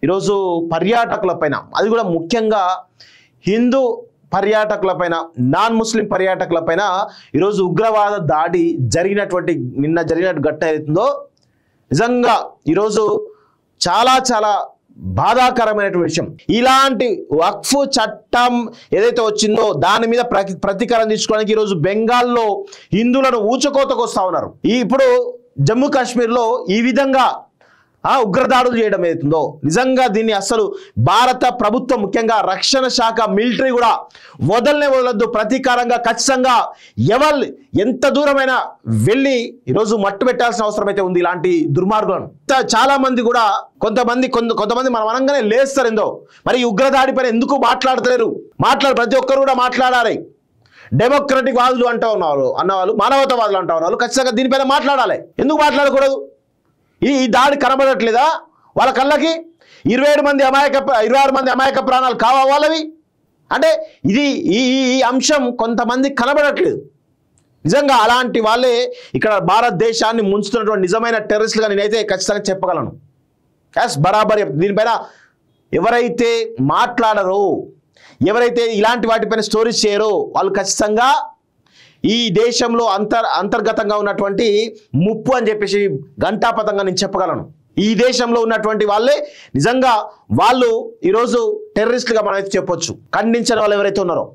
ఈరోజు పర్యాటకులపైన, అది కూడా ముఖ్యంగా హిందూ పర్యాటకులపైన, నాన్ ముస్లిం పర్యాటకులపైన ఈరోజు ఉగ్రవాద దాడి జరిగినటువంటి నిన్న జరిగినట్టు ఘటన ఏదైతుందో నిజంగా ఈరోజు చాలా చాలా బాధాకరమైనటువంటి విషయం. ఇలాంటి వక్ఫ్ చట్టం ఏదైతే వచ్చిందో దాని మీద ప్రతీకారం తీసుకోవడానికి ఈరోజు బెంగాల్లో హిందువులను ఊచకోతకు వస్తూ ఉన్నారు. ఇప్పుడు జమ్మూ కాశ్మీర్లో ఈ విధంగా ఉగ్రదాడులు చేయడం ఏదైతుందో నిజంగా దీన్ని అసలు భారత ప్రభుత్వం, ముఖ్యంగా రక్షణ శాఖ, మిలిటరీ కూడా వదలద్దు. ప్రతీకారంగా ఖచ్చితంగా ఎవరు ఎంత దూరమైనా వెళ్ళి ఈరోజు మట్టు పెట్టాల్సిన అవసరం అయితే ఉంది ఇలాంటి దుర్మార్గులను. చాలా మంది కూడా కొంతమంది మనం అనగానే లేస్తారు ఏందో, మరి ఈ ఉగ్రదాడి పైన ఎందుకు మాట్లాడతలేరు? ప్రతి ఒక్కరు కూడా మాట్లాడాలి. డెమోక్రటిక్ వాదులు అన్నవాళ్ళు, మానవతావాదులు వాళ్ళు ఖచ్చితంగా దీనిపైన మాట్లాడాలి. ఎందుకు మాట్లాడకూడదు? ఈ దాడి కనబడట్లేదా వాళ్ళ కళ్ళకి? 26 మంది అమాయక ప్రాణాలు కావా వాళ్ళవి? అంటే ఇది ఈ అంశం కొంతమంది కనబడట్లేదు. నిజంగా అలాంటి వాళ్ళే ఇక్కడ భారతదేశాన్ని ముంచుతున్నటువంటి నిజమైన టెర్రరిస్టులుగా నేనైతే ఖచ్చితంగా చెప్పగలను. బరాబర్ దీనిపైన ఎవరైతే మాట్లాడరో, ఎవరైతే ఇలాంటి వాటిపైన స్టోరీస్ చేయరో వాళ్ళు ఖచ్చితంగా ఈ దేశంలో అంతర్గతంగా ఉన్నటువంటి ముప్పు అని చెప్పేసి ఘంటాపథంగా నేను చెప్పగలను. ఈ దేశంలో ఉన్నటువంటి వాళ్ళే నిజంగా వాళ్ళు ఈరోజు టెర్రరిస్టులుగా మనం అయితే చెప్పొచ్చు, ఖండించిన వాళ్ళు ఎవరైతే ఉన్నారో.